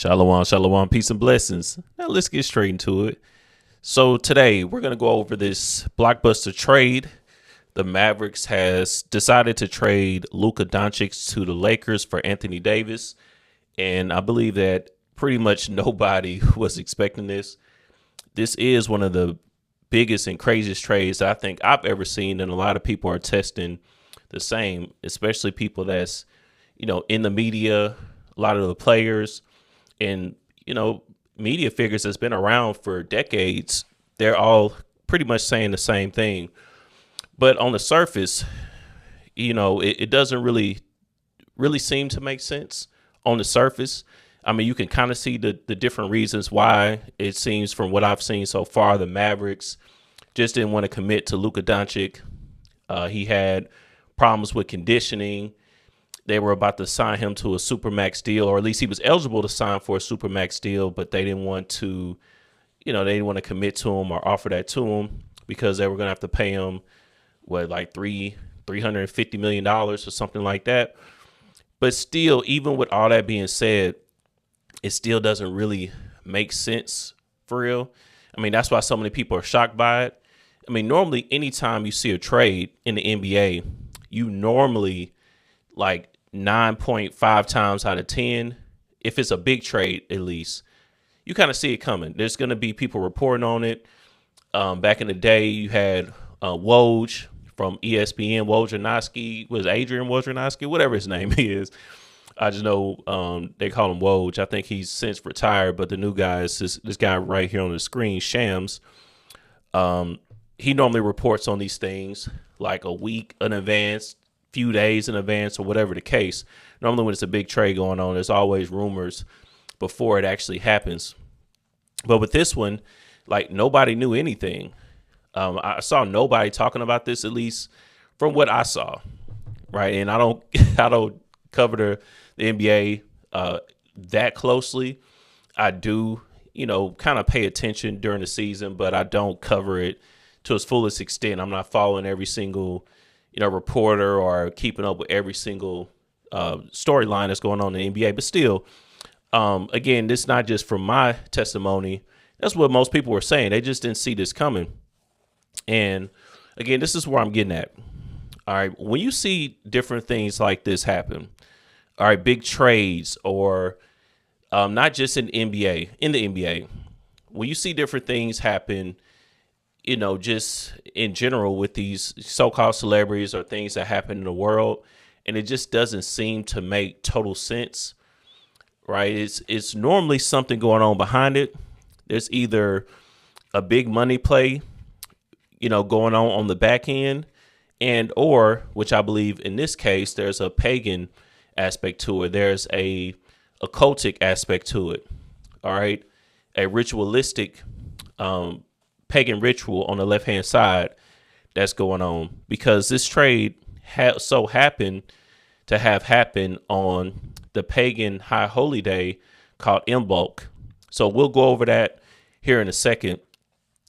Shalom, shalom, peace and blessings. Now let's get straight into it. So today we're going to go over this blockbuster trade. The Mavericks has decided to trade Luka Doncic to the Lakers for Anthony Davis. And I believe that pretty much nobody was expecting this. This is one of the biggest and craziest trades I think I've ever seen. And a lot of people are testing the same, especially people that's, in the media, a lot of the players. And, media figures that's been around for decades, they're all pretty much saying the same thing. But on the surface, it doesn't really seem to make sense on the surface. I mean, you can kind of see the different reasons why it seems from what I've seen so far. The Mavericks just didn't want to commit to Luka Doncic. He had problems with conditioning. They were about to sign him to a supermax deal, or at least he was eligible to sign for a supermax deal, but they didn't want to, they didn't want to commit to him or offer that to him because they were going to have to pay him, like $350 million or something like that. But still, even with all that being said, it still doesn't really make sense for real. I mean, that's why so many people are shocked by it. I mean, normally, anytime you see a trade in the NBA, you normally like 9.5 times out of 10, if it's a big trade, at least, you kind of see it coming. There's going to be people reporting on it. Back in the day, you had Woj from ESPN, Wojnarowski, was Adrian Wojnarowski, whatever his name is. I just know they call him Woj. I think he's since retired, but the new guy is this guy right here on the screen, Shams. He normally reports on these things like a week in advance, few days in advance, or whatever the case. Normally when it's a big trade going on, there's always rumors before it actually happens. But with this one, like, nobody knew anything. I saw nobody talking about this, at least from what I saw. Right. And I don't cover the NBA that closely. I do, kind of pay attention during the season, but I don't cover it to its fullest extent. I'm not following every single reporter or keeping up with every single storyline that's going on in the NBA. But still, again, this is not just from my testimony. That's what most people were saying. They just didn't see this coming. And again, this is where I'm getting at. All right. When you see different things like this happen, all right, big trades, or not just in the NBA, when you see different things happen, just in general with these so-called celebrities or things that happen in the world, and it just doesn't seem to make total sense, right? It's normally something going on behind it. There's either a big money play, going on the back end, and or, which I believe in this case, there's a pagan aspect to it. There's a occultic aspect to it. All right. A ritualistic, pagan ritual on the left-hand side that's going on, because this trade so happened to have happened on the pagan high holy day called IMBOLC. So we'll go over that here in a second,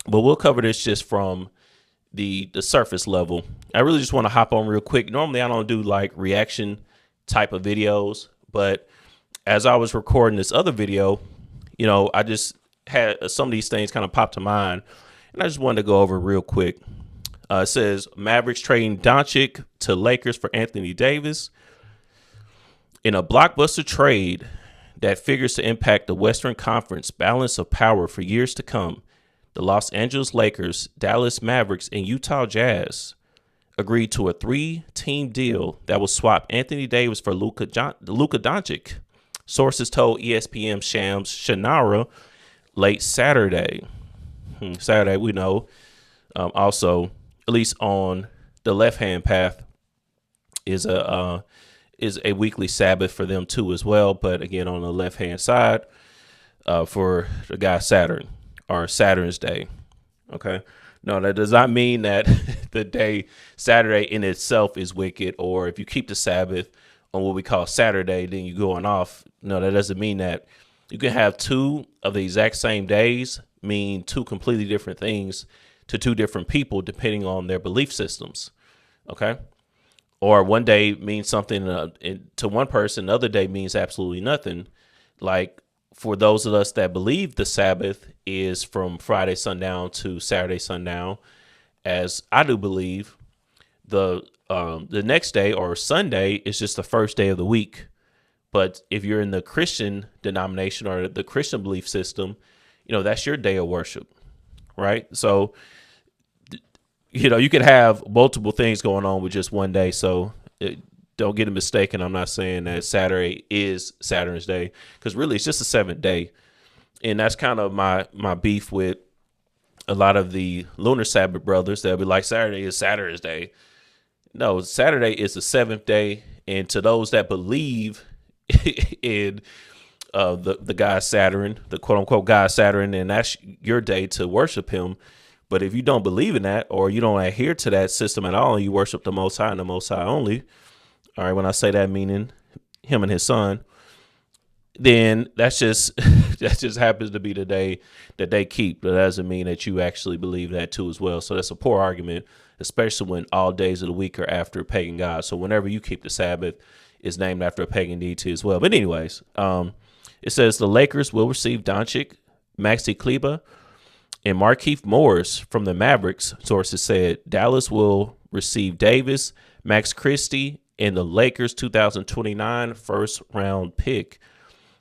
but we'll cover this just from the surface level. I really just want to hop on real quick. Normally I don't do like reaction type of videos, but as I was recording this other video, I just had some of these things kind of pop to mind, and I just wanted to go over real quick. It says Mavericks trading Doncic to Lakers for Anthony Davis in a blockbuster trade that figures to impact the Western Conference balance of power for years to come. The Los Angeles Lakers, Dallas Mavericks, and Utah Jazz agreed to a 3-team deal that will swap Anthony Davis for Luka Doncic. Sources told ESPN Shams Shanara late Saturday. Saturday, we know. Also, at least on the left-hand path, is a weekly Sabbath for them too as well. But again, on the left-hand side, for the guy Saturn, or Saturn's day. Okay. No, that does not mean that the day Saturday in itself is wicked, or if you keep the Sabbath on what we call Saturday, then you're going off. No, that doesn't mean that. You can have two of the exact same days mean two completely different things to two different people, depending on their belief systems. Okay. Or one day means something to one person, the other day means absolutely nothing. Like, for those of us that believe the Sabbath is from Friday sundown to Saturday sundown, as I do believe, the next day or Sunday is just the first day of the week. But if you're in the Christian denomination or the Christian belief system, that's your day of worship, right? So, you could have multiple things going on with just one day. So don't get it mistaken. I'm not saying that Saturday is Saturn's day, because really it's just the seventh day. And that's kind of my beef with a lot of the lunar Sabbath brothers. They'll be like, Saturday is Saturn's day. No, Saturday is the seventh day. And to those that believe in the god Saturn, the quote unquote god Saturn, and that's your day to worship him. But if you don't believe in that, or you don't adhere to that system at all, and you worship the Most High and the Most High only, all right, when I say that, meaning him and his son, then that just happens to be the day that they keep. But that doesn't mean that you actually believe that too as well. So that's a poor argument, especially when all days of the week are after a pagan god. So whenever you keep the Sabbath, it's named after a pagan deity as well. But anyways, it says the Lakers will receive Doncic, Maxi Kleber, and Markieff Morris from the Mavericks. Sources said Dallas will receive Davis, Max Christie, and the Lakers 2029 first round pick.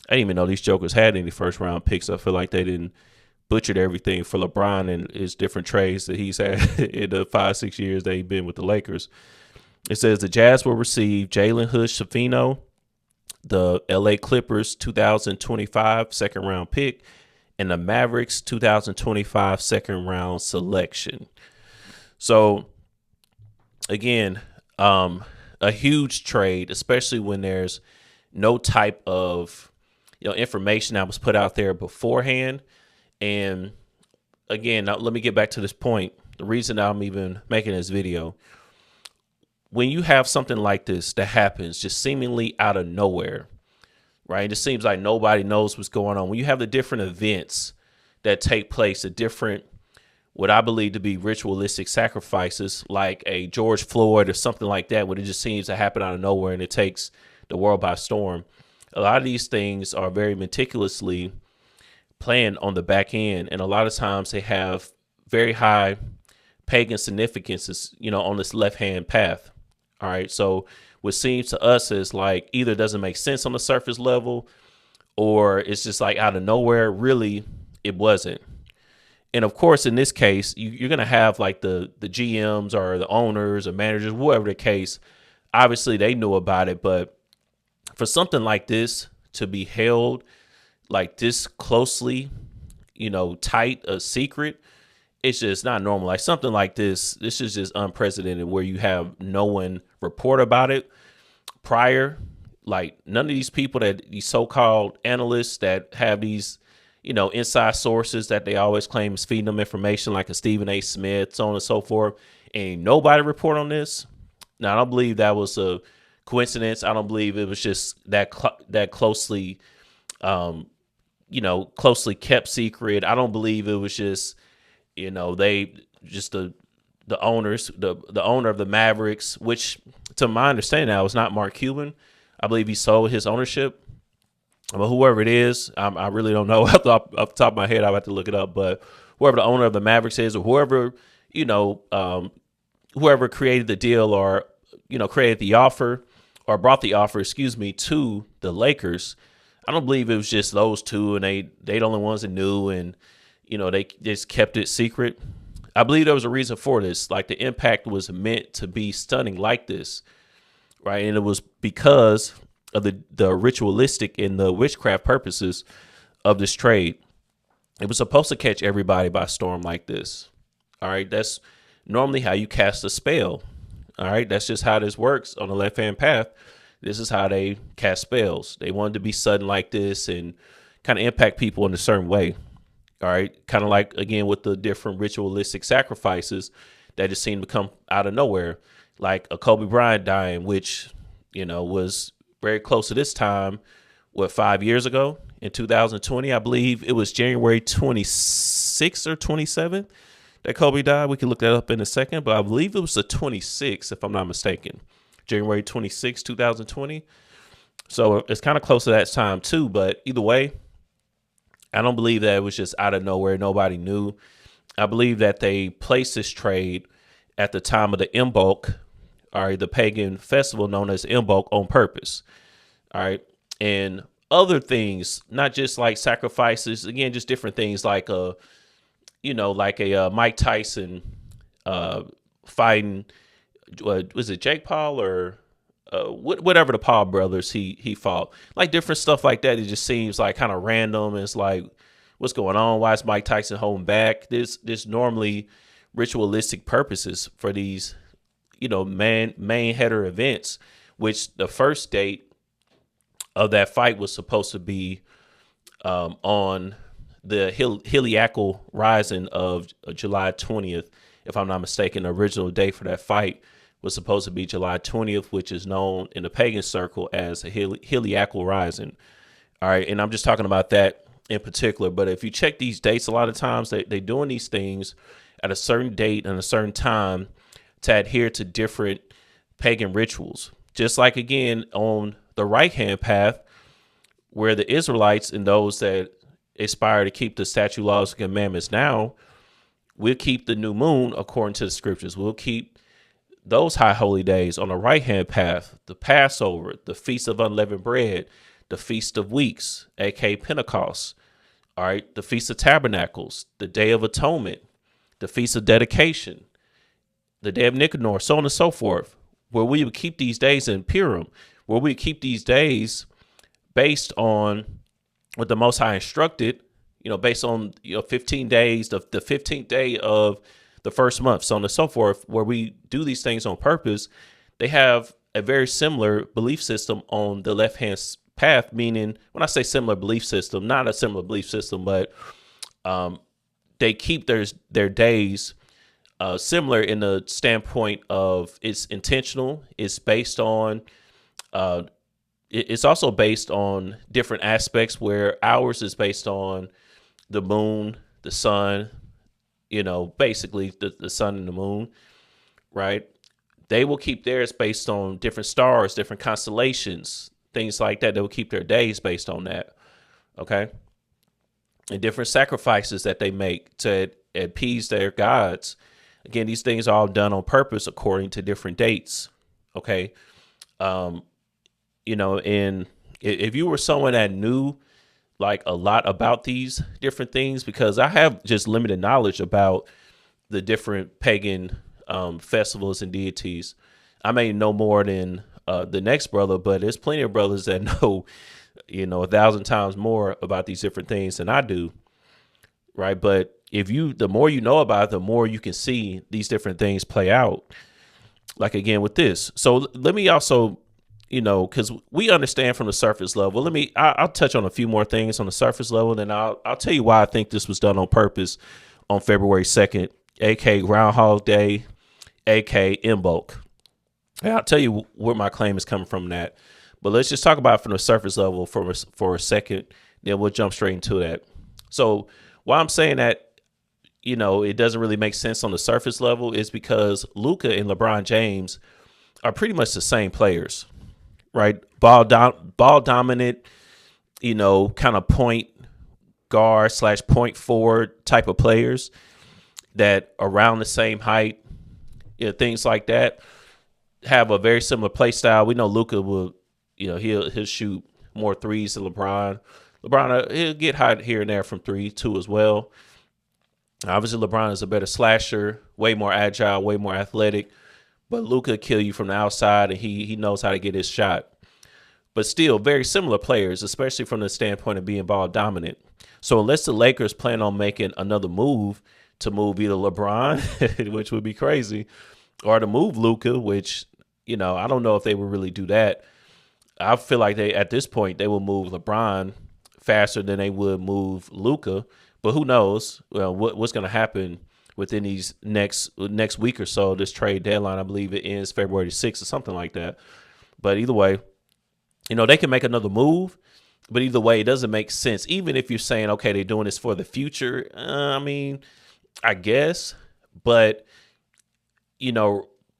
I didn't even know these jokers had any first round picks. I feel like they didn't butchered everything for LeBron and his different trades that he's had in the 5-6 years that he's been with the Lakers. It says the Jazz will receive Jalen Hood-Schifino, the LA Clippers 2025 second round pick, and the Mavericks 2025 second round selection. So again, a huge trade, especially when there's no type of information that was put out there beforehand. And again, now let me get back to this point. The reason I'm even making this video, when you have something like this that happens just seemingly out of nowhere, right? It just seems like nobody knows what's going on. When you have the different events that take place, the different, what I believe to be ritualistic sacrifices, like a George Floyd or something like that, when it just seems to happen out of nowhere and it takes the world by storm. A lot of these things are very meticulously planned on the back end. And a lot of times they have very high pagan significances, on this left-hand path. All right. So what seems to us is like either doesn't make sense on the surface level, or it's just like out of nowhere. Really, it wasn't. And of course, in this case, you're going to have like the GMs or the owners or managers, whoever the case. Obviously, they knew about it. But for something like this to be held like this closely, tight, a secret, it's just not normal. Like something like this is just unprecedented, where you have no one report about it prior. Like none of these people, that these so-called analysts that have these, inside sources that they always claim is feeding them information, like a Stephen A. Smith, so on and so forth. And nobody report on this. Now, I don't believe that was a coincidence. I don't believe it was just that closely, closely kept secret. I don't believe it was just, they just the owners, the owner of the Mavericks, which to my understanding now is not Mark Cuban. I believe he sold his ownership. But whoever it is, I really don't know off the top of my head. I'll have to look it up. But whoever the owner of the Mavericks is, or whoever, whoever created the deal or, created the offer or brought the offer, to the Lakers, I don't believe it was just those two and they the only ones that knew and, they just kept it secret. I believe there was a reason for this. Like the impact was meant to be stunning like this, right? And it was because of the ritualistic and the witchcraft purposes of this trade. It was supposed to catch everybody by storm like this. All right. That's normally how you cast a spell. All right. That's just how this works on the left-hand path. This is how they cast spells. They wanted to be sudden like this and kind of impact people in a certain way. All right. Kind of like, again, with the different ritualistic sacrifices that just seem to come out of nowhere, like a Kobe Bryant dying, which, was very close to this time, 5 years ago in 2020, I believe it was January 26th or 27th that Kobe died. We can look that up in a second, but I believe it was the 26th, if I'm not mistaken, January 26th, 2020. So it's kind of close to that time too. But either way, I don't believe that it was just out of nowhere. Nobody knew. I believe that they placed this trade at the time of the IMBOLC, all right, the pagan festival known as IMBOLC, on purpose. All right. And other things, not just like sacrifices, again, just different things like like a Mike Tyson fighting, was it Jake Paul or whatever the Paul brothers he fought, like different stuff like that. It just seems like kind of random. It's like, what's going on? Why is Mike Tyson holding back? There's normally ritualistic purposes for these, main header events, which the first date of that fight was supposed to be on the Heliacal Rising of July 20th, if I'm not mistaken. The original date for that fight was supposed to be July 20th, which is known in the pagan circle as a Heliacal Rising. All right, and I'm just talking about that in particular. But if you check these dates, a lot of times they're doing these things at a certain date and a certain time to adhere to different pagan rituals. Just like, again, on the right-hand path, where the Israelites and those that aspire to keep the statute, laws, and commandments now, we'll keep the new moon according to the scriptures. We'll keep those high holy days on the right-hand path, the Passover, the Feast of Unleavened Bread, the Feast of Weeks, aka Pentecost, all right, the Feast of Tabernacles, the Day of Atonement, the Feast of Dedication, the Day of Nicanor, so on and so forth, where we would keep these days in Purim, where we keep these days based on what the Most High instructed, based on 15 days, the 15th day of the first month, so on and so forth, where we do these things on purpose. They have a very similar belief system on the left-hand path, meaning when I say similar belief system, not a similar belief system, but they keep their days similar in the standpoint of it's intentional. It's based on, it's also based on different aspects, where ours is based on the moon, the sun, basically the sun and the moon, right? They will keep theirs based on different stars, different constellations, things like that. They will keep their days based on that. Okay. And different sacrifices that they make to appease their gods. Again, these things are all done on purpose according to different dates. Okay. And if you were someone that knew like a lot about these different things, because I have just limited knowledge about the different pagan festivals and deities. I may know more than the next brother, but there's plenty of brothers that know, 1,000 times more about these different things than I do. Right. But the more you know about it, the more you can see these different things play out. Like, again, with this. So let me also, because we understand from the surface level. I'll touch on a few more things on the surface level, and I'll tell you why I think this was done on purpose on February 2nd, aka Groundhog Day, aka IMBOLC. And I'll tell you where my claim is coming from that. But let's just talk about it from the surface level for a second, then we'll jump straight into that. So why I'm saying that, it doesn't really make sense on the surface level is because LUKA and LeBron James are pretty much the same players. Right. Ball dominant, kind of point guard / point forward type of players that around the same height, things like that, have a very similar play style. We know LUKA will, he'll shoot more threes than LeBron. LeBron, he'll get hot here and there from 3 too as well. Obviously, LeBron is a better slasher, way more agile, way more athletic. But LUKA kill you from the outside, and he knows how to get his shot. But still, very similar players, especially from the standpoint of being ball dominant. So unless the Lakers plan on making another move to move either LeBron, which would be crazy, or to move LUKA, which, I don't know if they would really do that. I feel like at this point, they will move LeBron faster than they would move LUKA. But who knows what's going to happen within these next week or so. This trade deadline, I believe it ends February 6th or something like that. But either way, they can make another move. But either way, it doesn't make sense. Even if you're saying, okay, they're doing this for the future. I guess. But,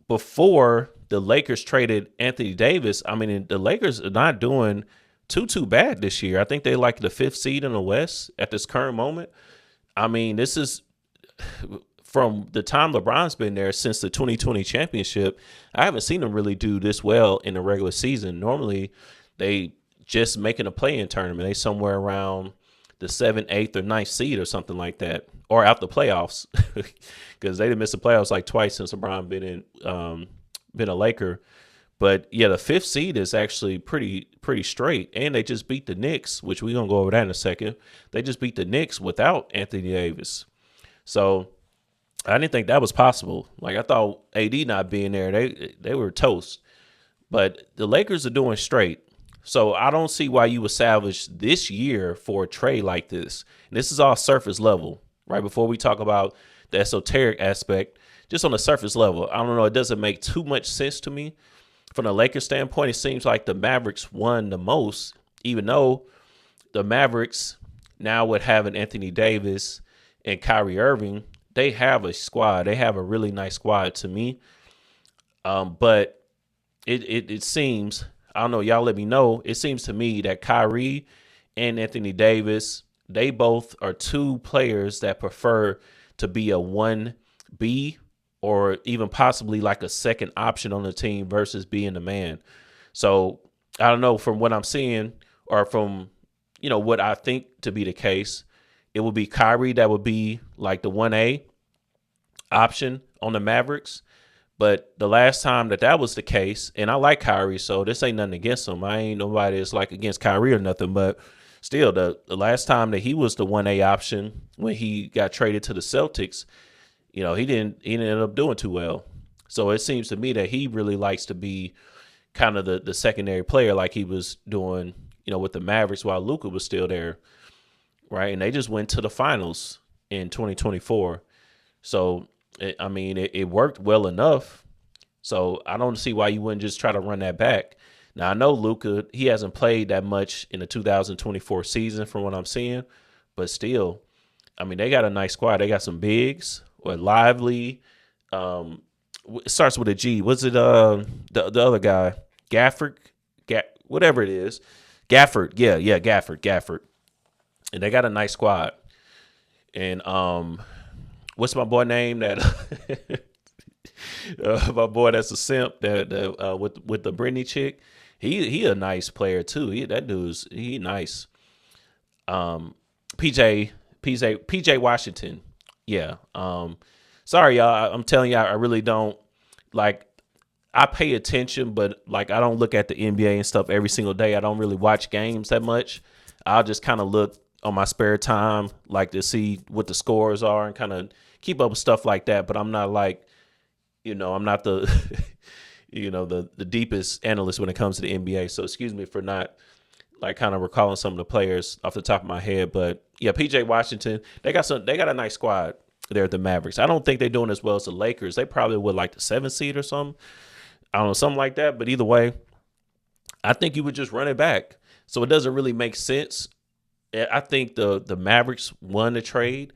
before the Lakers traded Anthony Davis, the Lakers are not doing too bad this year. I think they like the 5th seed in the West at this current moment. I mean, this is from the time LeBron's been there since the 2020 championship. I haven't seen them really do this well in the regular season. Normally, they just making a play-in tournament. They somewhere around the 7th, 8th, or 9th seed or something like that, or out the playoffs, because they didn't miss the playoffs like twice since LeBron been a Laker. But yeah, the 5th seed is actually pretty straight, and they just beat the Knicks, which we're gonna go over that in a second. They just beat the Knicks without Anthony Davis, so I didn't think that was possible. Like, I thought AD not being there, they were toast. But the Lakers are doing straight. So I don't see why you would salvage this year for a trade like this. And this is all surface level, right? Before we talk about the esoteric aspect, just on the surface level, I don't know. It doesn't make too much sense to me. From the Lakers standpoint, it seems like the Mavericks won the most, even though the Mavericks now would have an Anthony Davis and Kyrie Irving. They have a squad. They have a really nice squad to me. But it seems, I don't know, y'all let me know. It seems to me that Kyrie and Anthony Davis, they both are two players that prefer to be a 1B or even possibly like a second option on the team versus being the man. So I don't know, from what I'm seeing or from, what I think to be the case, it would be Kyrie that would be like the 1A option on the Mavericks. But the last time that was the case, and I like Kyrie, so this ain't nothing against him. I ain't nobody that's like against Kyrie or nothing, but still, the last time that he was the 1A option when he got traded to the Celtics, he didn't end up doing too well. So it seems to me that he really likes to be kind of the secondary player like he was doing, with the Mavericks while LUKA was still there. Right. And they just went to the finals in 2024. So, it worked well enough. So I don't see why you wouldn't just try to run that back. Now, I know LUKA, he hasn't played that much in the 2024 season from what I'm seeing. But still, they got a nice squad. They got some bigs or Lively. It starts with a G. Was it the other guy? Gafford? Whatever it is. Gafford. Yeah, Gafford. And they got a nice squad. And what's my boy name that my boy that's a simp that with the Brittany chick? He a nice player too. He nice. PJ Washington. Yeah. Sorry y'all. I'm telling y'all, I really don't like. I pay attention, but like I don't look at the NBA and stuff every single day. I don't really watch games that much. I'll just kind of look on my spare time, like to see what the scores are and kind of keep up with stuff like that. But I'm not like, I'm not the, the deepest analyst when it comes to the NBA. So excuse me for not like kind of recalling some of the players off the top of my head. But yeah, PJ Washington, they got a nice squad there at the Mavericks. I don't think they're doing as well as the Lakers. They probably would like the 7th seed or something. I don't know, something like that. But either way, I think you would just run it back. So it doesn't really make sense. I think the Mavericks won this trade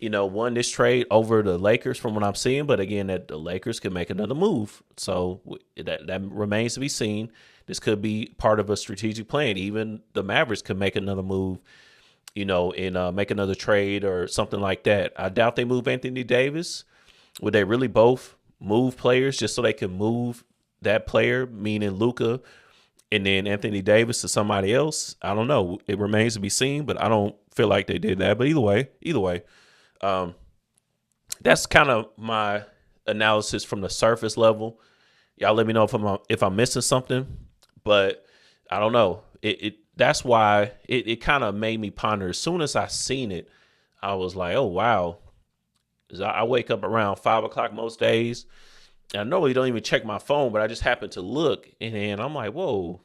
over the Lakers from what I'm seeing. But again, that the Lakers can make another move. So that remains to be seen. This could be part of a strategic plan. Even the Mavericks could make another move, and make another trade or something like that. I doubt they move Anthony Davis. Would they really both move players just so they can move that player, meaning LUKA, and then Anthony Davis to somebody else? I don't know. It remains to be seen, but I don't feel like they did that. But either way, that's kind of my analysis from the surface level. Y'all let me know if I'm missing something, but I don't know. That's why it kind of made me ponder. As soon as I seen it, I was like, oh, wow. I wake up around 5 o'clock most days. And I normally don't even check my phone, but I just happened to look. And then I'm like, whoa,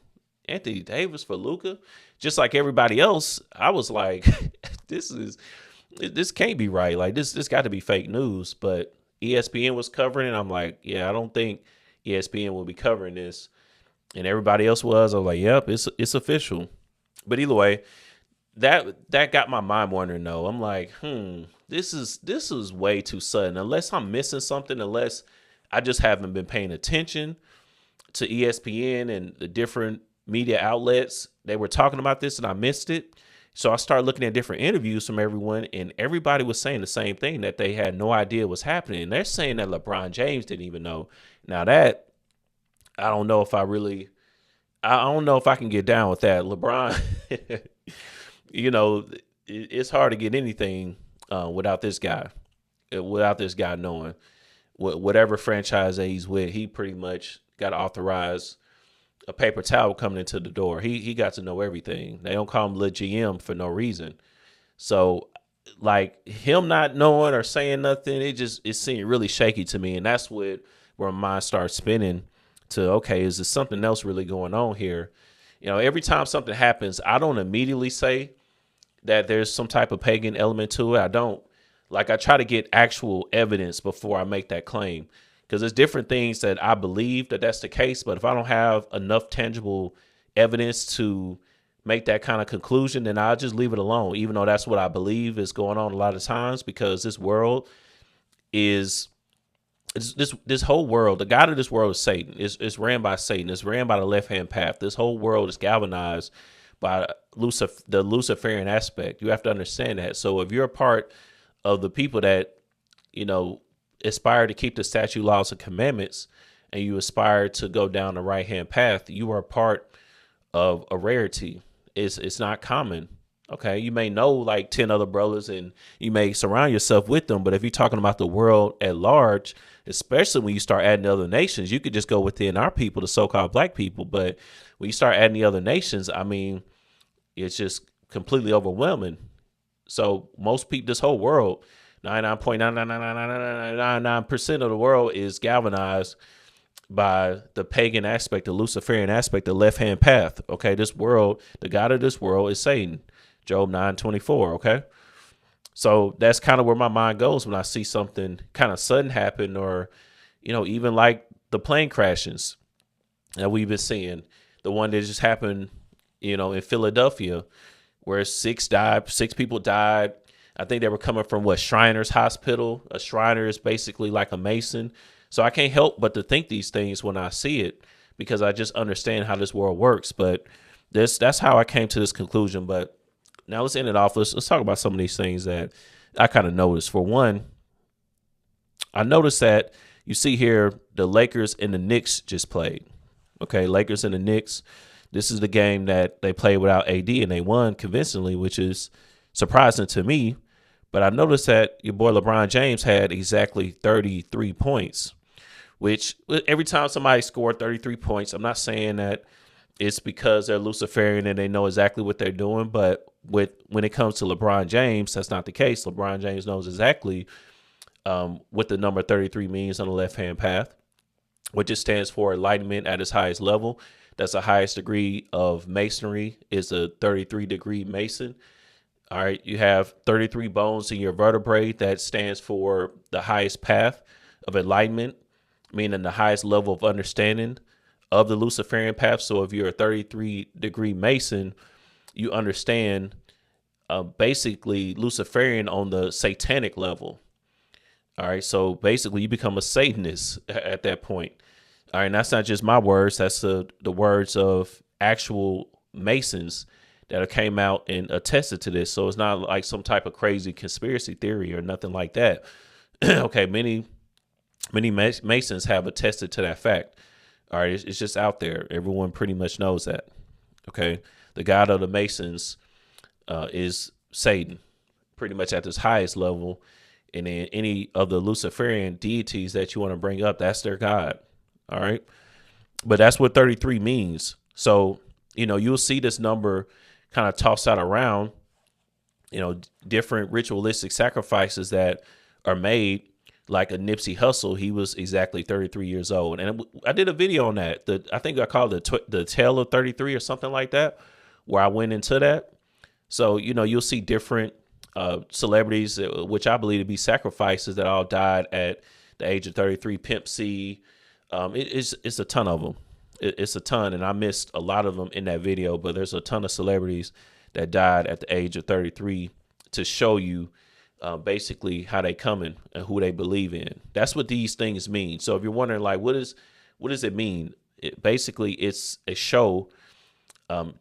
Anthony Davis for LUKA? Just like everybody else, I was like, this can't be right. Like, this got to be fake news. But ESPN was covering it. I'm like, yeah, I don't think ESPN will be covering this. And everybody else was. I was like, yep, it's official. But either way, that got my mind wandering though. I'm like, this is way too sudden. Unless I'm missing something, unless I just haven't been paying attention to ESPN and the different media outlets, they were talking about this and I missed it. So I started looking at different interviews from everyone, and everybody was saying the same thing, that they had no idea what's happening. And they're saying that LeBron James didn't even know. Now that I don't know if I don't know if I can get down with that. LeBron, it's hard to get anything without this guy. Without this guy knowing whatever franchise that he's with, he pretty much got authorized a paper towel coming into the door. He got to know everything. They don't call him Lil GM for no reason. So like him not knowing or saying nothing, it seemed really shaky to me. And that's where my mind starts spinning to, okay, is there something else really going on here? Every time something happens, I don't immediately say that there's some type of pagan element to it. I don't. Like, I try to get actual evidence before I make that claim, because there's different things that I believe that that's the case. But if I don't have enough tangible evidence to make that kind of conclusion, then I'll just leave it alone, even though that's what I believe is going on a lot of times, because this world is this whole world. The God of this world is Satan. It's ran by Satan. It's ran by the left-hand path. This whole world is galvanized by the Luciferian aspect. You have to understand that. So if you're a part of the people that, aspire to keep the statute, laws, and commandments, and you aspire to go down the right-hand path, you are part of a rarity. It's not common. Okay. You may know like 10 other brothers and you may surround yourself with them. But if you're talking about the world at large, especially when you start adding other nations, you could just go within our people, the so-called black people. But when you start adding the other nations, I mean, it's just completely overwhelming. So most people, this whole world, 99.99999% of the world is galvanized by the pagan aspect, the Luciferian aspect, the left-hand path. Okay, this world, the God of this world is Satan. Job 9:24. Okay, so that's kind of where my mind goes when I see something kind of sudden happen, or even like the plane crashes that we've been seeing. The one that just happened, in Philadelphia, where six people died. I think they were coming from Shriners Hospital. A Shriner is basically like a Mason. So I can't help but to think these things when I see it, because I just understand how this world works. But that's how I came to this conclusion. But now let's end it off. Let's talk about some of these things that I kind of noticed. For one, I noticed that you see here the Lakers and the Knicks just played. Okay, Lakers and the Knicks. This is the game that they played without AD, and they won convincingly, which is surprising to me. But I noticed that your boy LeBron James had exactly 33 points, which every time somebody scored 33 points, I'm not saying that it's because they're Luciferian and they know exactly what they're doing. But when it comes to LeBron James, that's not the case. LeBron James knows exactly what the number 33 means on the left-hand path, which it stands for enlightenment at its highest level. That's the highest degree of masonry, is a 33-degree Mason. All right, you have 33 bones in your vertebrae. That stands for the highest path of enlightenment, meaning the highest level of understanding of the Luciferian path. So if you're a 33-degree Mason, you understand basically Luciferian on the satanic level. All right, so basically you become a Satanist at that point. All right, and that's not just my words. That's the words of actual Masons that came out and attested to this. So it's not like some type of crazy conspiracy theory or nothing like that. Okay, many Masons have attested to that fact. All right, it's just out there. Everyone pretty much knows that. Okay, the God of the Masons is Satan, pretty much at this highest level. And then any of the Luciferian deities that you want to bring up, that's their God. All right, but that's what 33 means. So, you'll see this number kind of tossed out around, different ritualistic sacrifices that are made, like a Nipsey Hussle. He was exactly 33 years old. And I did a video on that. I think I called it the Tale of 33 or something like that, where I went into that. So, you'll see different celebrities, which I believe to be sacrifices, that all died at the age of 33. Pimp C. It's a ton of them. It's a ton. And I missed a lot of them in that video, but there's a ton of celebrities that died at the age of 33 to show you basically how they coming and who they believe in. That's what these things mean. So if you're wondering, like, what does it mean? Basically, it's a show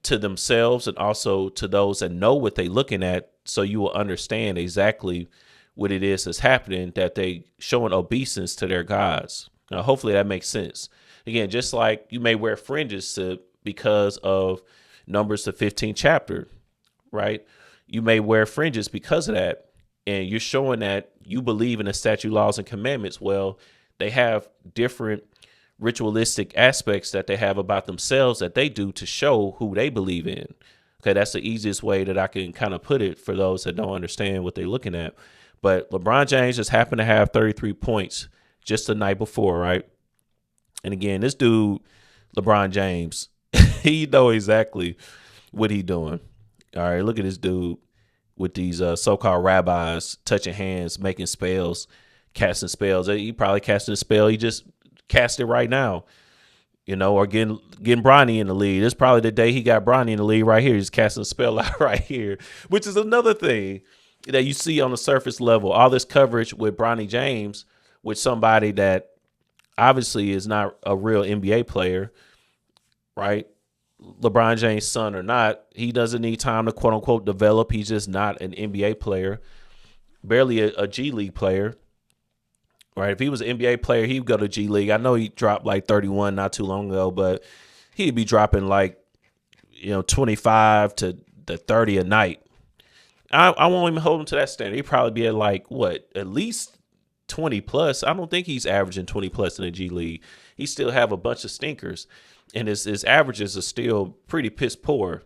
to themselves and also to those that know what they're looking at, so you will understand exactly what it is that's happening, that they showing obeisance to their gods. Now, hopefully that makes sense. Again, just like you may wear fringes because of Numbers the 15th chapter, right? You may wear fringes because of that, and you're showing that you believe in the statute, laws, and commandments. Well, they have different ritualistic aspects that they have about themselves that they do to show who they believe in. Okay, that's the easiest way that I can kind of put it for those that don't understand what they're looking at. But LeBron James just happened to have 33 points just the night before, right? And again, this dude, LeBron James, he know exactly what he doing. All right, look at this dude with these so-called rabbis touching hands, making spells, casting spells. He probably casting a spell. He just cast it right now, or getting Bronny in the lead. It's probably the day he got Bronny in the lead right here. He's casting a spell out right here, which is another thing that you see on the surface level. All this coverage with Bronny James, with somebody that obviously is not a real NBA player, right? LeBron James' son or not, he doesn't need time to quote unquote develop. He's just not an NBA player, barely a G League player, right? If he was an NBA player, he'd go to G League. I know he dropped like 31 not too long ago, but he'd be dropping like, 25 to 30 a night. I won't even hold him to that standard. He'd probably be at like at least 20 plus. I don't think he's averaging 20 plus in the G League. He still have a bunch of stinkers, and his averages are still pretty piss poor.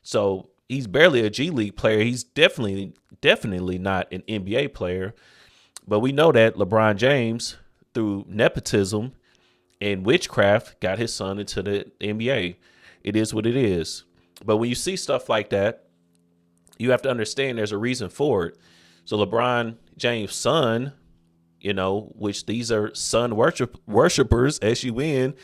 So he's barely a G League player. He's definitely not an NBA player. But we know that LeBron James, through nepotism and witchcraft, got his son into the NBA. It is what it is. But when you see stuff like that, you have to understand there's a reason for it. So LeBron James' son, which these are sun worshipers, S-U-N,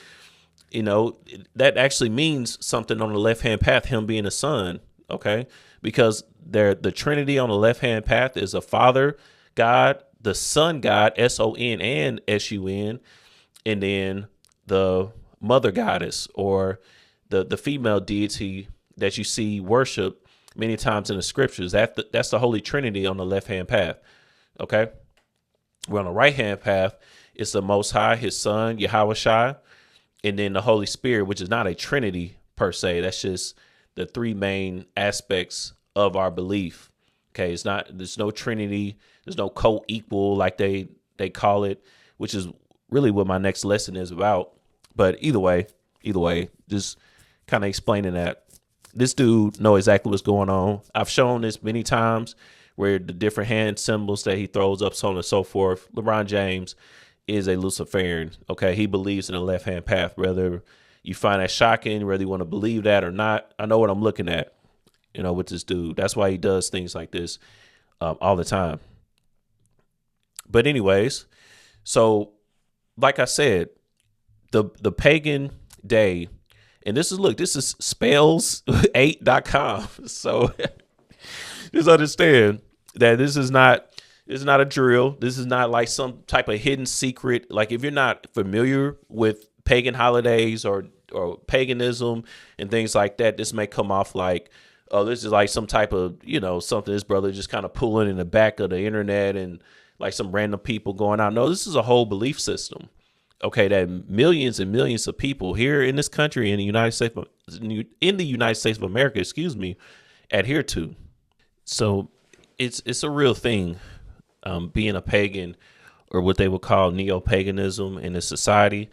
that actually means something on the left-hand path, him being a son, okay? Because the Trinity on the left-hand path is a Father God, the Son God, S-O-N and S-U-N, and then the Mother Goddess, or the female deity that you see worship many times in the scriptures. That's the Holy Trinity on the left-hand path, okay? Well, on the right-hand path, it's the Most High, his Son, Yahweh, and then the Holy Spirit, which is not a Trinity per se. That's just the three main aspects of our belief. Okay, there's no Trinity, there's no co-equal like they call it, which is really what my next lesson is about. But either way, just kind of explaining that this dude know exactly what's going on. I've shown this many times, where the different hand symbols that he throws up, so on and so forth. LeBron James is a Luciferian. Okay, he believes in the left-hand path. Whether you find that shocking, whether you want to believe that or not, I know what I'm looking at, with this dude. That's why he does things like this all the time. But anyways, so like I said, the pagan day, and this is spells8.com. So just understand that this is not a drill. This is not like some type of hidden secret. Like, if you're not familiar with pagan holidays or paganism and things like that, this may come off like, oh, this is like some type of, something this brother just kind of pulling in the back of the internet and like some random people going out. No, this is a whole belief system. Okay, that millions and millions of people here in this country, in the United States of America, adhere to. So it's a real thing, being a pagan, or what they would call neo-paganism in a society.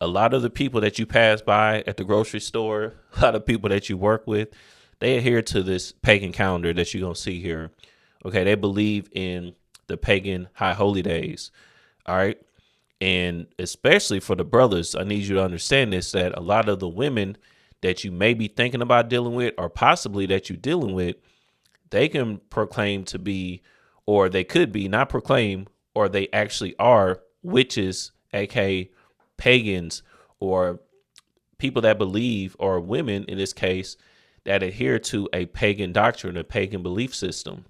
A lot of the people that you pass by at the grocery store, a lot of people that you work with, they adhere to this pagan calendar that you're going to see here. Okay, they believe in the pagan high holy days. All right. And especially for the brothers, I need you to understand this, that a lot of the women that you may be thinking about dealing with, or possibly that you're dealing with, they can proclaim to be, or they could be, not proclaim, or they actually are witches, aka pagans, or people that believe, or women in this case, that adhere to a pagan doctrine, a pagan belief system,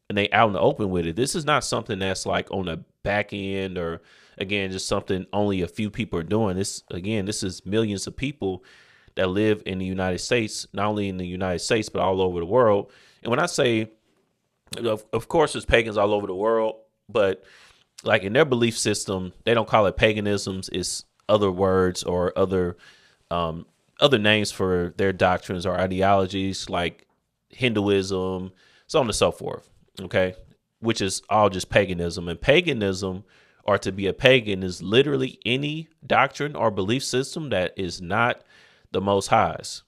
and they out in the open with it. This is not something that's like on the back end, or again, just something only a few people are doing. This is millions of people that live in the United States, not only in the United States, but all over the world. And when I say, of course, there's pagans all over the world, but like in their belief system, they don't call it paganisms. It's other words or other names for their doctrines or ideologies, like Hinduism, so on and so forth. Okay, which is all just paganism. And paganism, or to be a pagan, is literally any doctrine or belief system that is not the Most High's.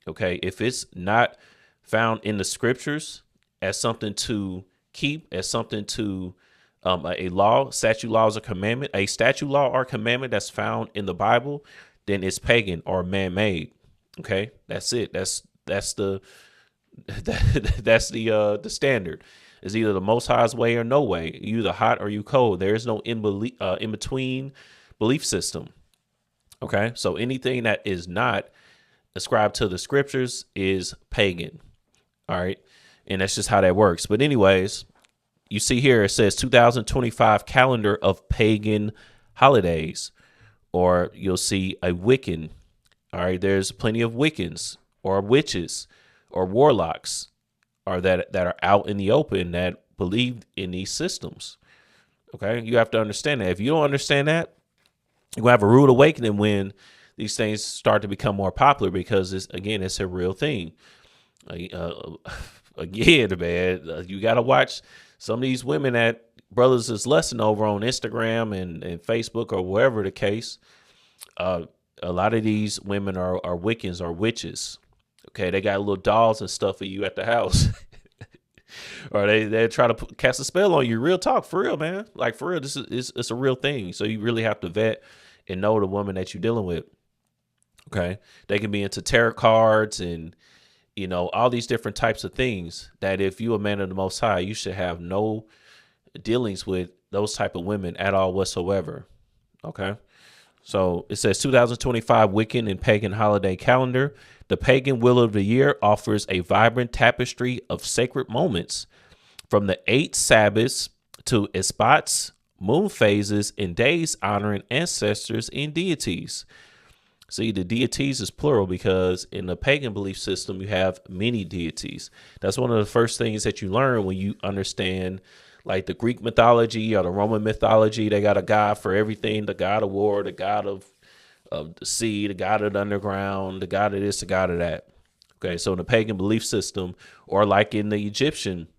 Okay, if it's not found in the scriptures as something to keep, as something to a law, statute, laws, or commandment, a statute, law, or commandment that's found in the Bible, then it's pagan or man-made. Okay, that's it. That's the that's the standard. It's either the Most High's way or no way. You either hot or you cold. There is no in between belief system. Okay, so anything that is not ascribed to the scriptures is pagan. All right, and that's just how that works. But anyways, you see here it says 2025 calendar of pagan holidays, or you'll see a Wiccan. All right, there's plenty of Wiccans or witches or warlocks or that are out in the open that believe in these systems. Okay, you have to understand that. If you don't understand that, you're gonna have a rude awakening when these things start to become more popular, because it's a real thing. Again, man, you got to watch some of these women that brothers is lusting over on Instagram and Facebook or wherever the case. A lot of these women are Wiccans or witches. Okay, they got little dolls and stuff for you at the house. Or they try to cast a spell on you. Real talk, for real, man. Like, for real, it's a real thing. So you really have to vet and know the woman that you're dealing with. Okay, they can be into tarot cards and all these different types of things that if you're a man of the Most High, you should have no dealings with those type of women at all whatsoever. Okay, so it says 2025 Wiccan and Pagan holiday calendar. The Pagan Wheel of the Year offers a vibrant tapestry of sacred moments, from the 8 Sabbaths to spots, moon phases, and days honoring ancestors and deities. See, the deities is plural because in the pagan belief system, you have many deities. That's one of the first things that you learn when you understand, like the Greek mythology or the Roman mythology. They got a god for everything: the god of war, the god of the sea, the god of the underground, the god of this, the god of that. Okay, so in the pagan belief system, or like in the Egyptian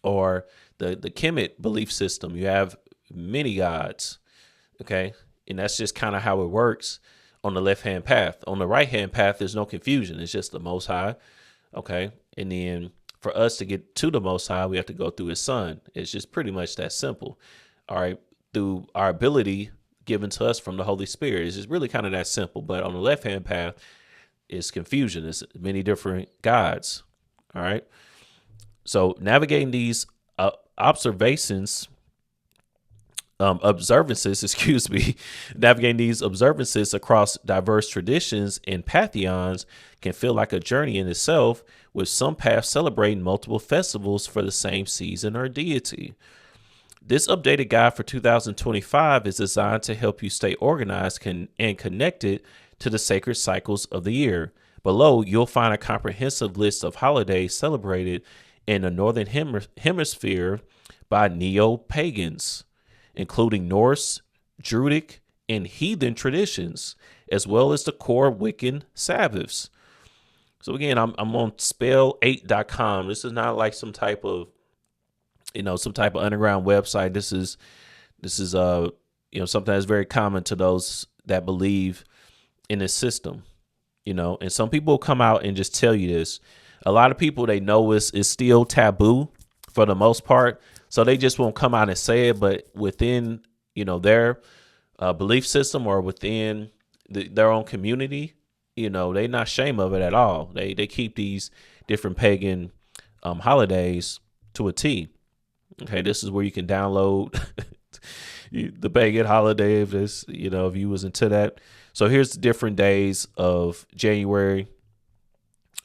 or the Kemet belief system, you have many gods. Okay, and that's just kind of how it works. On the left-hand path. On the right-hand path, there's no confusion. It's just the Most High. Okay. And then for us to get to the Most High, we have to go through his son. It's just pretty much that simple. All right. Through our ability given to us from the Holy Spirit. It's just really kind of that simple. But on the left-hand path, it's confusion. It's many different gods. All right. So navigating these observances, navigating these observances across diverse traditions and pantheons can feel like a journey in itself, with some paths celebrating multiple festivals for the same season or deity. This updated guide for 2025 is designed to help you stay organized and connected to the sacred cycles of the year. Below, you'll find a comprehensive list of holidays celebrated in the Northern Hemisphere by neo-pagans, including Norse, Druidic, and heathen traditions, as well as the core Wiccan Sabbaths. So again, I'm on spell8.com. This is not like some type of underground website. This is something that's very common to those that believe in this system. And some people come out and just tell you this. A lot of people, they know it's still taboo for the most part. So they just won't come out and say it, but within, their belief system or within their own community, they're not ashamed of it at all. They keep these different pagan holidays to a T. Okay, this is where you can download the pagan holiday if if you was into that. So here's the different days of January.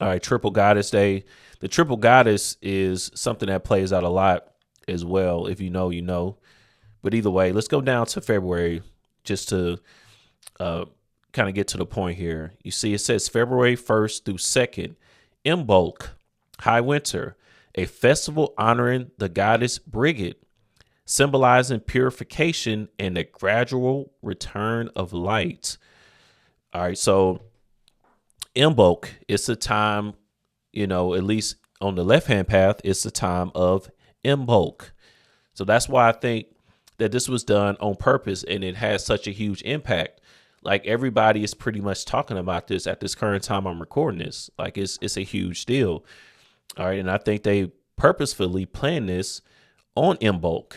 All right, Triple Goddess Day. The Triple Goddess is something that plays out a lot as well. If you know, you know. But either way, let's go down to February just to kind of get to the point here. You see, it says February 1st through 2nd, IMBOLC, High Winter, a festival honoring the goddess Brigid, symbolizing purification and the gradual return of light. All right, so IMBOLC, it's a time, at least on the left-hand path, it's the time of IMBOLC. So that's why I think that this was done on purpose, and it has such a huge impact. Like, everybody is pretty much talking about this at this current time I'm recording this. Like, it's a huge deal. All right. And I think they purposefully planned this on IMBOLC.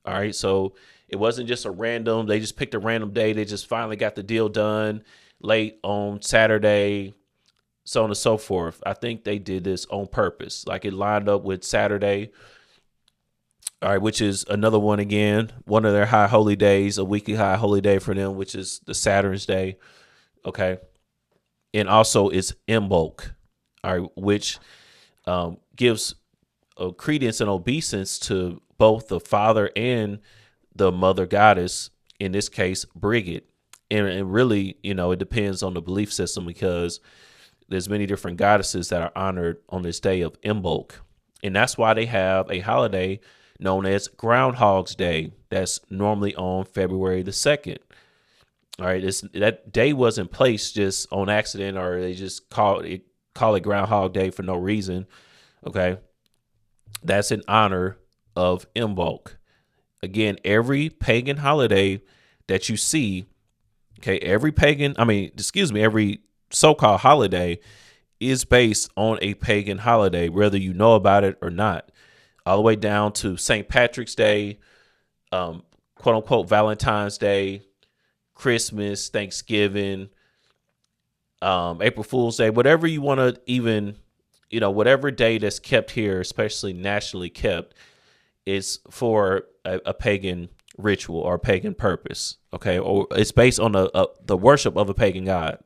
All right. So it wasn't just they just picked a random day. They just finally got the deal done late on Saturday, so on and so forth. I think they did this on purpose. Like, it lined up with Saturday. All right, which is another one again, one of their high holy days, a weekly high holy day for them, which is the Saturn's Day. Okay. And also it's IMBOLC, all right, which gives credence and obeisance to both the father and the mother goddess, in this case, Brigid. And really, it depends on the belief system, because there's many different goddesses that are honored on this day of IMBOLC. And that's why they have a holiday known as Groundhog's Day. That's normally on February the 2nd. All right. That day wasn't placed just on accident, or they just call it Groundhog Day for no reason. Okay. That's in honor of IMBOLC. Again, every pagan holiday that you see, okay, every so-called holiday is based on a pagan holiday, whether you know about it or not. All the way down to St. Patrick's Day, quote unquote Valentine's Day, Christmas, Thanksgiving, April Fool's Day, whatever you want to even, whatever day that's kept here, especially nationally kept, is for a pagan ritual or a pagan purpose. Okay. Or it's based on the worship of a pagan god.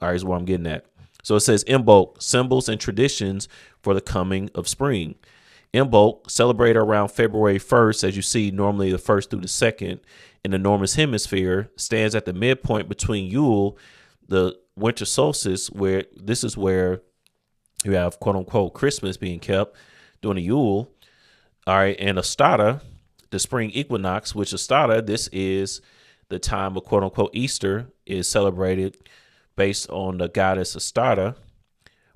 All right, is what I'm getting at. So it says IMBOLC, symbols and traditions for the coming of spring. IMBOLC, celebrated around February 1st, as you see, normally the 1st through the 2nd in the Northern Hemisphere, stands at the midpoint between Yule, the winter solstice, where this is where you have quote unquote Christmas being kept during the Yule. All right, and Astata, the spring equinox, which Astata, this is the time of quote unquote Easter, is celebrated based on the goddess Astata,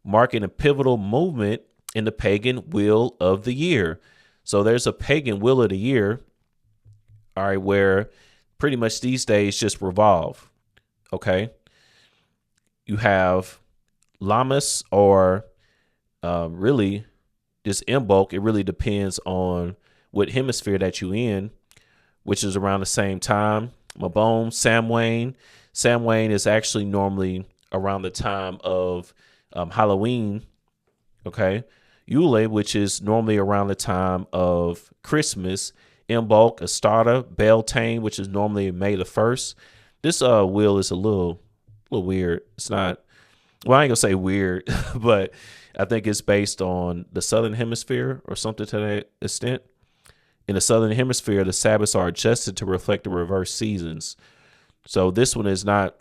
marking a pivotal movement in the pagan wheel of the year. So there's a pagan wheel of the year, all right, where pretty much these days just revolve. Okay. You have Lammas, or really this IMBOLC. It really depends on what hemisphere that you in, which is around the same time. Mabon, Samhain. Samhain is actually normally around the time of Halloween. Okay. Yule, which is normally around the time of Christmas. IMBOLC, Astata, Beltane, which is normally May the 1st. This wheel is a little weird. It's not, well, I ain't gonna say weird, but I think it's based on the Southern Hemisphere or something to that extent. In the Southern Hemisphere, the Sabbaths are adjusted to reflect the reverse seasons. So this one is not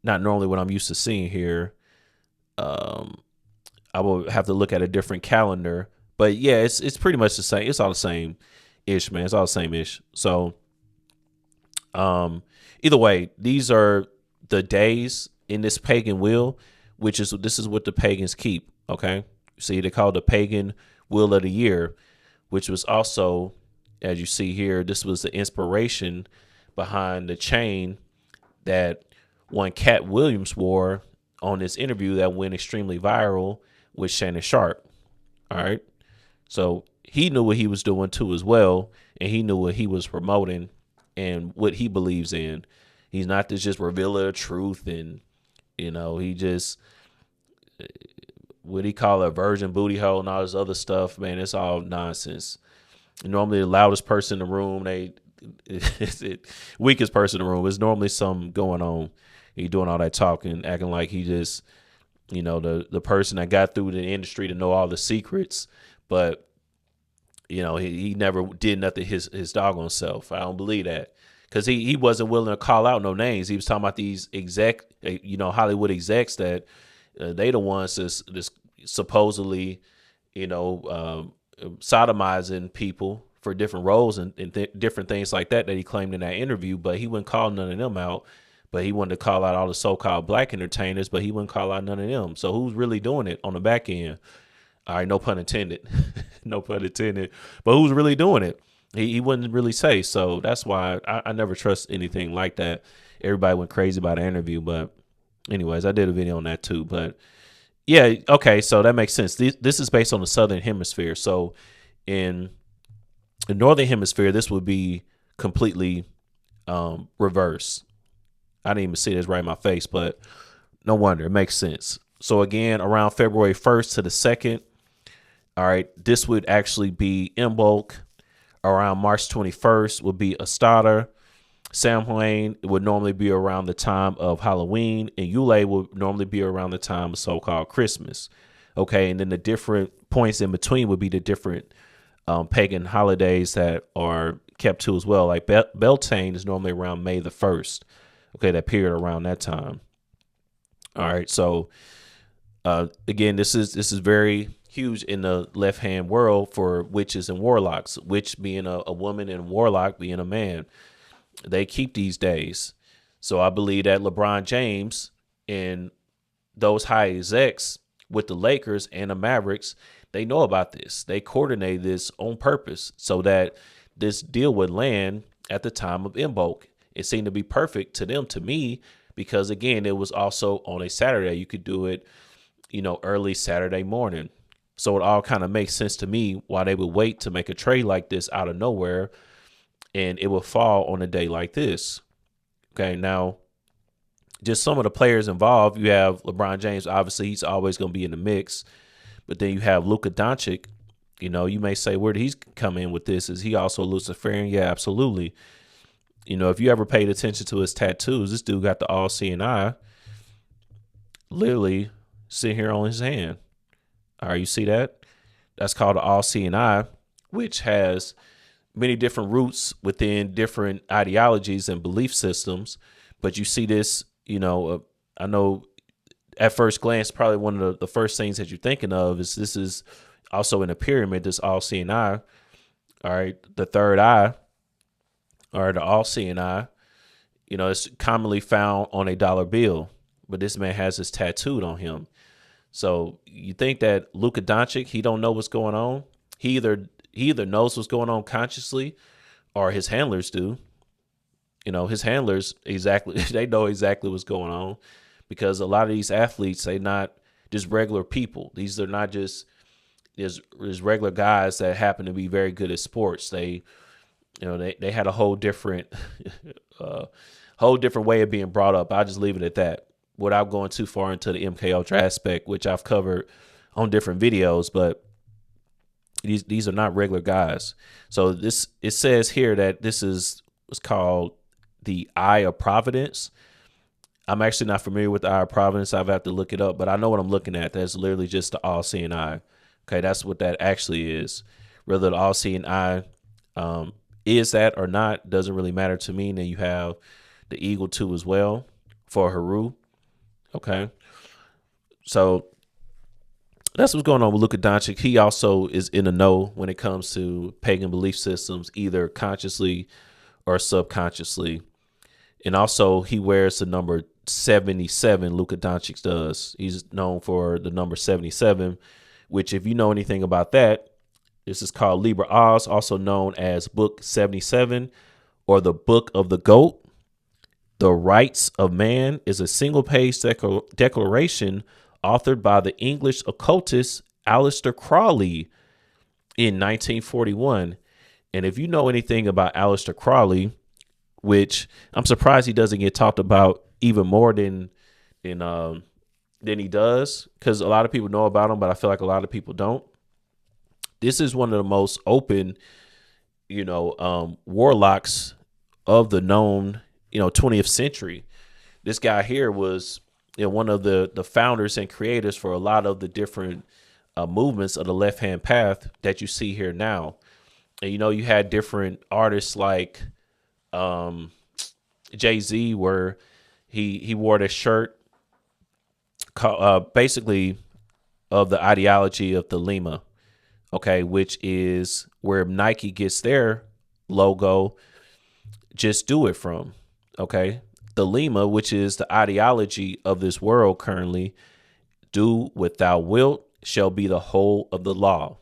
normally what I'm used to seeing here. I will have to look at a different calendar, but yeah, it's pretty much the same. It's all the same ish, man. It's all the same ish. So, either way, these are the days in this pagan wheel, this is what the pagans keep. Okay. See, they call it the pagan wheel of the year, which was also, as you see here, this was the inspiration behind the chain that one Cat Williams wore on this interview that went extremely viral with Shannon Sharp. All right. So he knew what he was doing too as well. And he knew what he was promoting and what he believes in. He's not just revealer of truth. And, he just, what he call a virgin booty hole and all this other stuff, man, it's all nonsense. Normally the loudest person in the room, weakest person in the room, is normally something going on. He doing all that talking, acting like he just, the person that got through the industry to know all the secrets, but he never did nothing his doggone self. I don't believe that, because he wasn't willing to call out no names. He was talking about these Hollywood execs that they the ones that's supposedly, sodomizing people for different roles and different things like that he claimed in that interview. But he wouldn't call none of them out. But he wanted to call out all the so-called black entertainers, but he wouldn't call out none of them. So who's really doing it on the back end? All right, no pun intended. No pun intended. But who's really doing it? He wouldn't really say. So that's why I never trust anything like that. Everybody went crazy about the interview. But anyways, I did a video on that too. But yeah, okay, so that makes sense. This is based on the Southern Hemisphere. So in the Northern Hemisphere, this would be completely reverse. I didn't even see this right in my face, but no wonder. It makes sense. So again, around February 1st to the 2nd, all right, this would actually be IMBOLC. Around March 21st would be Estada. Samhain would normally be around the time of Halloween, and Yule would normally be around the time of so-called Christmas. Okay, and then the different points in between would be the different pagan holidays that are kept to as well. Like Beltane is normally around May the 1st. Okay, that period around that time. All right, so again, this is very huge in the left-hand world for witches and warlocks. Witch being a woman and warlock being a man. They keep these days. So I believe that LeBron James and those high execs with the Lakers and the Mavericks, they know about this. They coordinated this on purpose so that this deal would land at the time of IMBOLC. It seemed to be perfect to them, to me, because again, it was also on a Saturday. You could do it, early Saturday morning. So it all kind of makes sense to me why they would wait to make a trade like this out of nowhere, and it will fall on a day like this. Okay, now, just some of the players involved. You have LeBron James. Obviously, he's always going to be in the mix. But then you have LUKA Doncic. You may say, where did he come in with this? Is he also Luciferian? Yeah, absolutely. If you ever paid attention to his tattoos, this dude got the all-seeing eye literally sitting here on his hand. All right, you see that? That's called the all-seeing eye, which has many different roots within different ideologies and belief systems. But you see this, I know at first glance, probably one of the first things that you're thinking of is this is also in a pyramid, this all-seeing eye. All right, the third eye, or the all-seeing eye, it's commonly found on a dollar bill, but this man has this tattooed on him. So you think that LUKA Doncic, he don't know what's going on? He either knows what's going on consciously, or his handlers do. His handlers they know exactly what's going on, because a lot of these athletes, they not just regular people. These are not just regular guys that happen to be very good at sports. They had a whole different way of being brought up. I'll just leave it at that without going too far into the MK Ultra aspect, which I've covered on different videos. But these are not regular guys. So it says here that this is what's called the Eye of Providence. I'm actually not familiar with the Eye of Providence. I've had to look it up, but I know what I'm looking at. That's literally just the all-seeing eye. Okay, that's what that actually is. Whether the all-seeing eye is that or not doesn't really matter to me. And then you have the eagle too as well for Haru. Okay, so that's what's going on with LUKA Doncic. He also is in the know when it comes to pagan belief systems, either consciously or subconsciously. And also he wears the number 77. LUKA Doncic does. He's known for the number 77, which if you know anything about that, this is called Libra Oz, also known as Book 77 or the Book of the Goat. The Rights of Man is a single-page declaration authored by the English occultist Aleister Crowley in 1941. And if you know anything about Aleister Crowley, which I'm surprised he doesn't get talked about even more than he does, because a lot of people know about him, but I feel like a lot of people don't. This is one of the most open, warlocks of the known, 20th century. This guy here was one of the founders and creators for a lot of the different movements of the left-hand path that you see here now. And, you had different artists like, Jay-Z, where he wore this shirt basically of the ideology of the Lima, okay, which is where Nike gets their logo, just do it from, okay? The Lima, which is the ideology of this world currently, do what thou wilt shall be the whole of the law,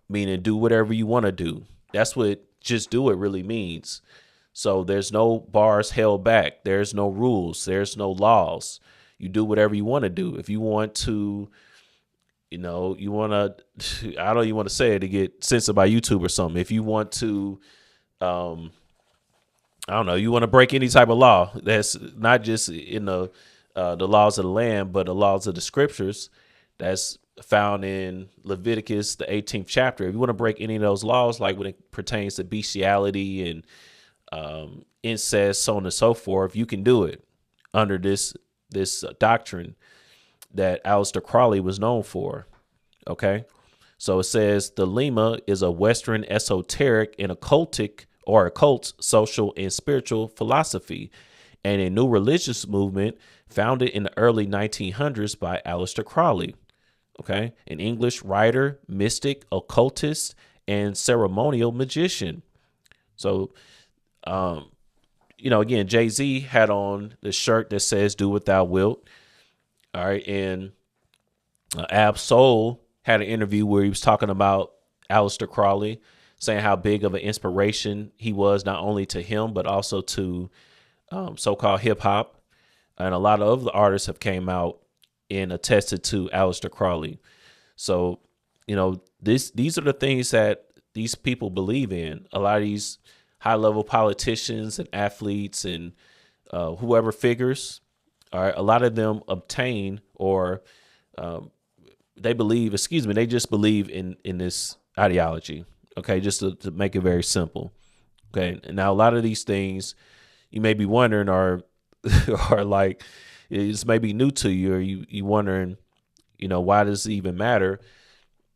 meaning do whatever you want to do. That's what just do it really means. So there's no bars held back. There's no rules. There's no laws. You do whatever you want to do. If you want to, you want to, I don't even want to say it to get censored by YouTube or something. If you want to, I don't know, you want to break any type of law that's not just in the laws of the land, but the laws of the scriptures that's found in Leviticus, the 18th chapter. If you want to break any of those laws, like when it pertains to bestiality and incest, so on and so forth, you can do it under this doctrine that Aleister Crowley was known for. Okay. So it says the Lima is a Western esoteric and occultic or occult social and spiritual philosophy and a new religious movement founded in the early 1900s by Aleister Crowley. Okay. An English writer, mystic, occultist, and ceremonial magician. So, again, Jay-Z had on the shirt that says do what thou wilt. All right. And Ab Soul had an interview where he was talking about Aleister Crowley, saying how big of an inspiration he was, not only to him, but also to so-called hip hop. And a lot of other artists have came out and attested to Aleister Crowley. So, these are the things that these people believe in. A lot of these high-level politicians and athletes and whoever figures, all right, a lot of them obtain or they just believe in this ideology. Okay, just to make it very simple. Okay, and now a lot of these things you may be wondering are like, it's maybe new to you, or you wondering, why does it even matter?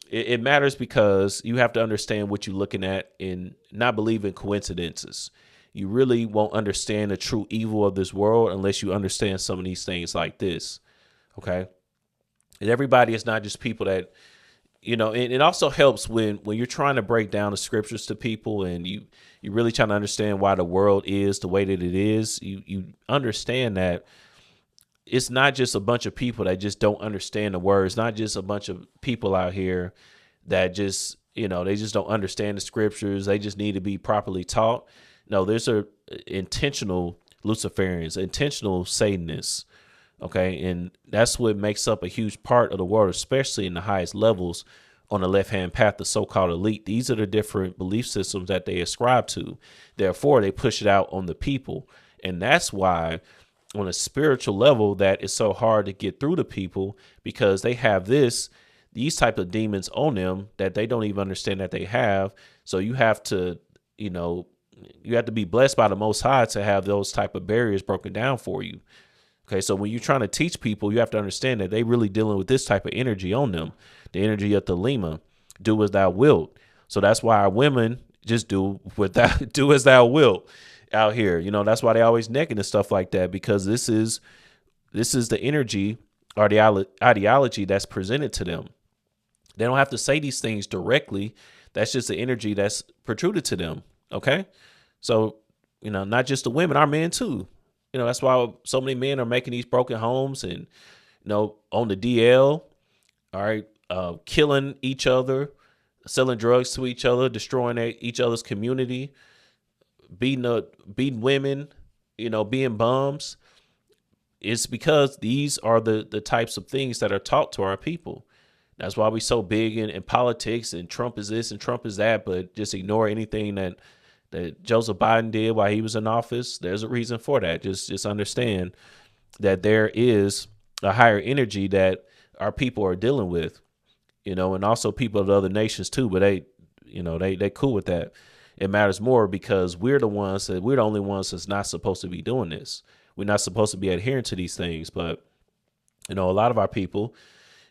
It matters because you have to understand what you're looking at and not believe in coincidences. You really won't understand the true evil of this world unless you understand some of these things like this. Okay. And everybody is not just people that, and it also helps when you're trying to break down the scriptures to people and you really trying to understand why the world is the way that it is. You understand that it's not just a bunch of people that just don't understand the word. It's not just a bunch of people out here that just, they just don't understand the scriptures. They just need to be properly taught. No, there's intentional Luciferians, intentional Satanists. Okay. And that's what makes up a huge part of the world, especially in the highest levels on the left-hand path, the so-called elite. These are the different belief systems that they ascribe to. Therefore, they push it out on the people. And that's why on a spiritual level that is so hard to get through to people, because they have these type of demons on them that they don't even understand that they have. So you have to, you have to be blessed by the Most High to have those type of barriers broken down for you. Okay, so when you're trying to teach people, you have to understand that they really dealing with this type of energy on them, the energy of the Lima, do as thou wilt. So that's why our women just do as thou wilt out here. That's why they always naked and stuff like that, because this is the energy or the ideology that's presented to them. They don't have to say these things directly. That's just the energy that's protruded to them. Okay, so not just the women, our men too. That's why so many men are making these broken homes and, on the DL, all right, killing each other, selling drugs to each other, destroying each other's community, beating women, being bums. It's because these are the types of things that are taught to our people. That's why we're so big in politics and Trump is this and Trump is that, but just ignore anything that Joseph Biden did while he was in office. There's a reason for that. Just understand that there is a higher energy that our people are dealing with, and also people of other nations too. But they cool with that. It matters more because we're the only ones that's not supposed to be doing this. We're not supposed to be adhering to these things. But, a lot of our people,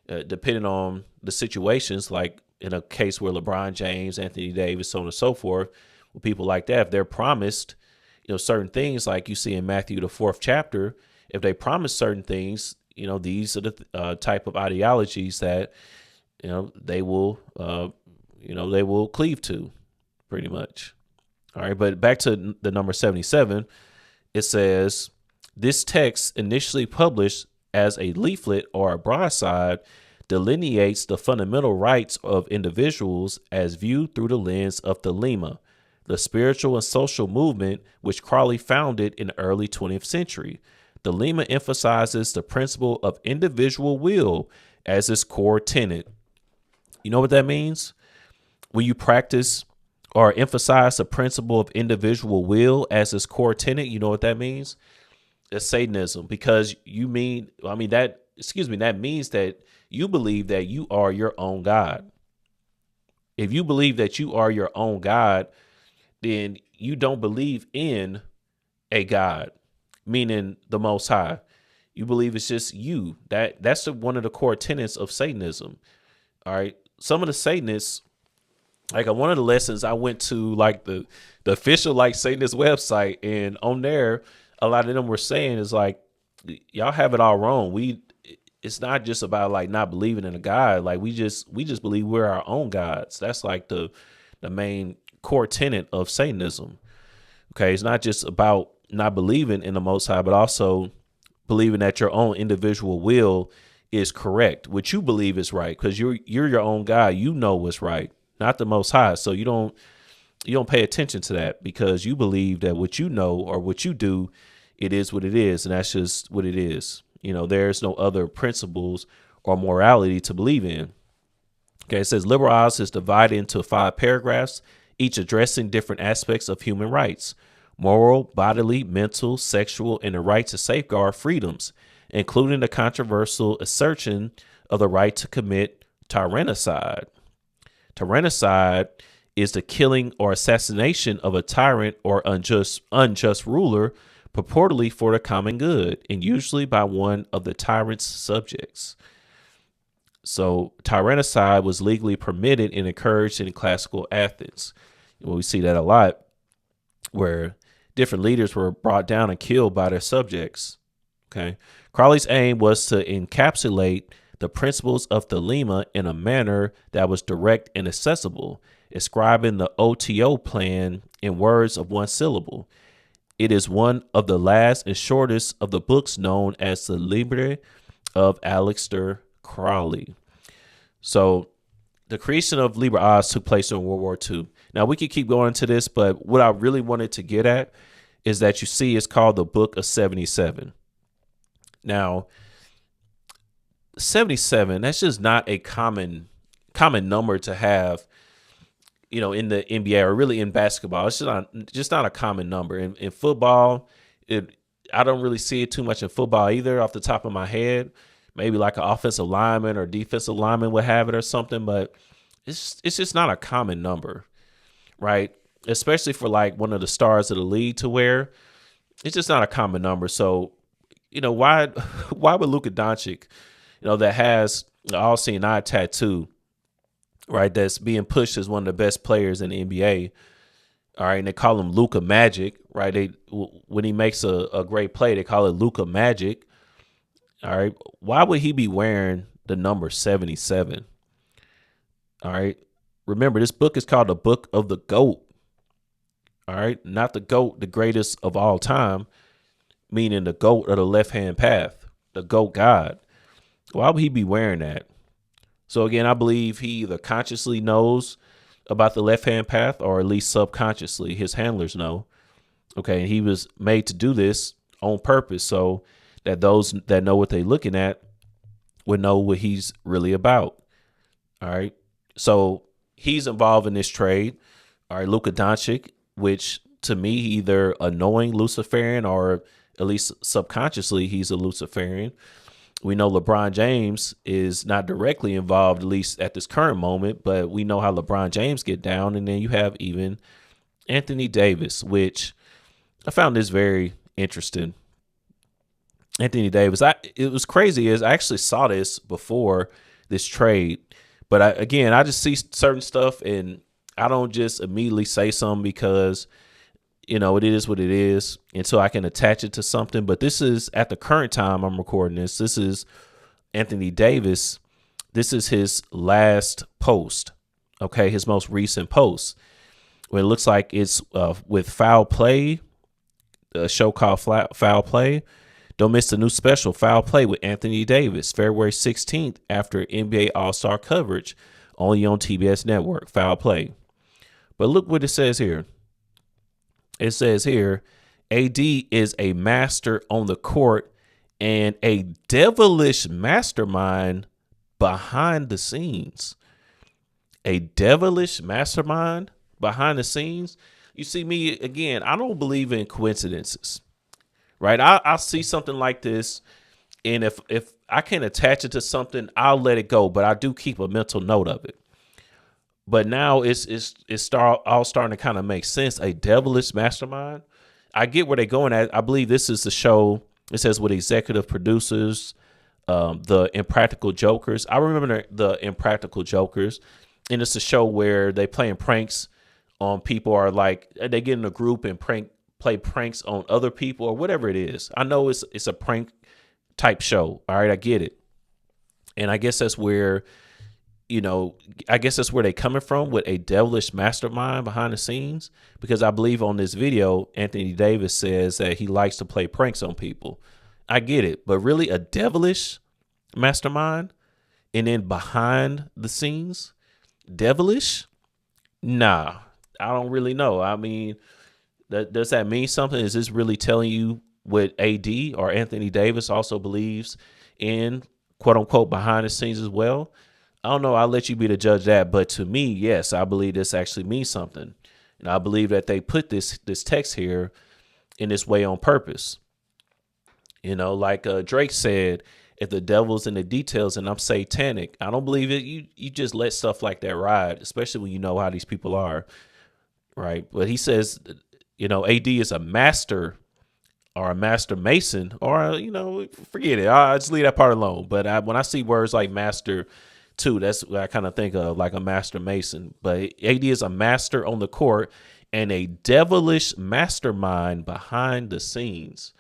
depending on the situations, like in a case where LeBron James, Anthony Davis, so on and so forth, with people like that, if they're promised, certain things like you see in Matthew, the 4th chapter. If they promise certain things, these are the type of ideologies that, they will, they will cleave to pretty much. All right. But back to the number 77, it says this text, initially published as a leaflet or a broadside, delineates the fundamental rights of individuals as viewed through the lens of Thelema, the spiritual and social movement which Crowley founded in the early 20th century. Thelema emphasizes the principle of individual will as its core tenet. You know what that means? When you practice or emphasize the principle of individual will as its core tenet, you know what that means? That's Satanism, because that means that you believe that you are your own God. If you believe that you are your own God, then you don't believe in a God, meaning the Most High. You believe it's just you. That's one of the core tenets of Satanism. All right. Some of the Satanists, like one of the lessons I went to, like the official like Satanist website, and on there, a lot of them were saying is like, y'all have it all wrong. It's not just about like not believing in a God. Like we just believe we're our own gods. That's like the main core tenet of Satanism. Okay. It's not just about not believing in the Most High, but also believing that your own individual will is correct, what you believe is right, because you're your own God. You know what's right, not the Most High. So you don't pay attention to that, because you believe that what you know or what you do, it is what it is, and that's just what it is. There's no other principles or morality to believe in. Okay, it says liberal arts is divided into 5 paragraphs, each addressing different aspects of human rights: moral, bodily, mental, sexual, and the right to safeguard freedoms, including the controversial assertion of the right to commit tyrannicide. Tyrannicide is the killing or assassination of a tyrant or unjust ruler, purportedly for the common good, and usually by one of the tyrant's subjects. So tyrannicide was legally permitted and encouraged in classical Athens. We see that a lot, where different leaders were brought down and killed by their subjects. Okay. Crowley's aim was to encapsulate the principles of Thelema in a manner that was direct and accessible, describing the OTO plan in words of one syllable. It is one of the last and shortest of the books known as the Libre of Aleister Crowley. So the creation of Liber Oz took place in World War II. Now we could keep going to this, but what I really wanted to get at is that you see it's called the Book of 77. Now, 77, that's just not a common number to have, in the NBA or really in basketball. It's just not a common number. In football, I don't really see it too much in football either off the top of my head. Maybe like an offensive lineman or defensive lineman would have it or something, but it's just not a common number, right? Especially for like one of the stars of the league to wear. It's just not a common number. So, why would Luka Doncic, that has the all-seeing eye tattoo, right, that's being pushed as one of the best players in the NBA, all right, and they call him LUKA Magic, right? When he makes a great play, they call it LUKA Magic. All right. Why would he be wearing the number 77? All right. Remember, this book is called the Book of the GOAT. All right. Not the GOAT, the greatest of all time, meaning the GOAT of the left-hand path, the GOAT God. Why would he be wearing that? So again, I believe he either consciously knows about the left-hand path, or at least subconsciously his handlers know. Okay. And he was made to do this on purpose, so that those that know what they're looking at would know what he's really about. All right. So he's involved in this trade. All right. Luka Doncic, which to me, either a knowing Luciferian or at least subconsciously, he's a Luciferian. We know LeBron James is not directly involved, at least at this current moment, but we know how LeBron James get down. And then you have even Anthony Davis, which I found this very interesting. Anthony Davis, it was crazy is I actually saw this before this trade, but I just see certain stuff and I don't just immediately say something because, it is what it is until I can attach it to something. But this is, at the current time I'm recording this, this is Anthony Davis. This is his last post. Okay. His most recent post, where it looks like it's with Foul Play, a show called Foul Play. Don't miss the new special, Foul Play with Anthony Davis, February 16th, after NBA All-Star coverage, only on TBS Network, Foul Play. But look what it says here. It says here, AD is a master on the court and a devilish mastermind behind the scenes. A devilish mastermind behind the scenes. You see, me again, I don't believe in coincidences, right? I'll see something like this, and if I can attach it to something, I'll let it go, but I do keep a mental note of it. But now it's all starting to kind of make sense. A devilish mastermind. I get where they're going at. I believe this is the show. It says with executive producers, the Impractical Jokers. I remember the Impractical Jokers, and it's a show where they playing pranks on people, or like they get in a group and play pranks on other people or whatever it is. I know it's a prank type show. All right, I get it, and I guess that's where. I guess that's where they coming from with a devilish mastermind behind the scenes, because I believe on this video, Anthony Davis says that he likes to play pranks on people. I get it, but really a devilish mastermind and then behind the scenes, devilish? Nah, I don't really know. I mean, does that mean something? Is this really telling you what AD or Anthony Davis also believes in, quote unquote, behind the scenes as well? I don't know. I'll let you be the judge of that. But to me, yes, I believe this actually means something. And I believe that they put this text here in this way on purpose. Like Drake said, if the devil's in the details and I'm satanic, I don't believe it. You just let stuff like that ride, especially when you know how these people are. Right. But he says, AD is a master or a master mason, or, forget it. I'll just leave that part alone. But when I see words like master, too, that's what I kind of think of, like a master mason. But AD is a master on the court and a devilish mastermind behind the scenes.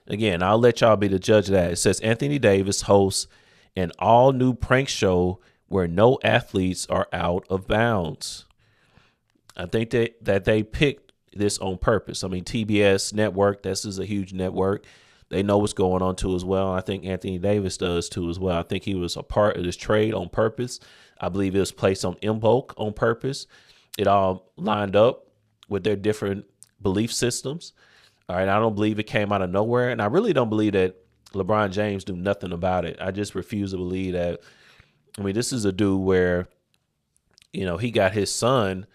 Again, I'll let y'all be the judge of that. It says Anthony Davis hosts an all new prank show where no athletes are out of bounds. I think that they picked this on purpose. I mean, TBS network, this is a huge network. They know what's going on too as well. I think Anthony Davis does too as well. I think he was a part of this trade on purpose. I believe it was placed on IMBOLC on purpose. It all lined up with their different belief systems. All right. I don't believe it came out of nowhere. And I really don't believe that LeBron James knew nothing about it. I just refuse to believe that. I mean, this is a dude where, he got his son,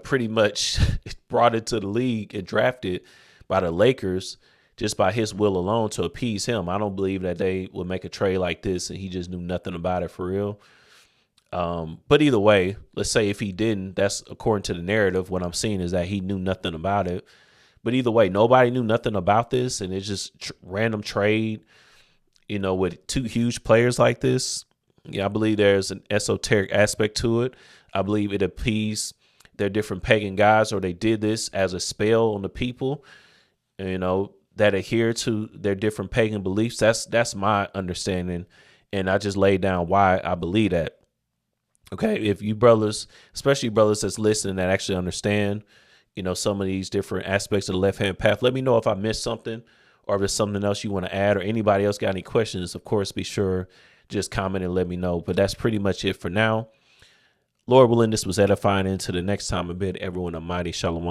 pretty much brought into the league and drafted by the Lakers just by his will alone to appease him. I don't believe that they would make a trade like this and he just knew nothing about it for real. But either way, let's say if he didn't, that's according to the narrative. What I'm seeing is that he knew nothing about it. But either way, nobody knew nothing about this. And it's just random trade, with two huge players like this. Yeah, I believe there's an esoteric aspect to it. I believe it appeased their different pagan gods, or they did this as a spell on the people, that adhere to their different pagan beliefs. That's my understanding. And I just laid down why I believe that. Okay. If you brothers, especially brothers that's listening, that actually understand, some of these different aspects of the left-hand path, let me know if I missed something or if there's something else you want to add, or anybody else got any questions. Of course, be sure just comment and let me know. But that's pretty much it for now. Lord willing, this was edifying. Until the next time, I bid everyone a mighty shalom.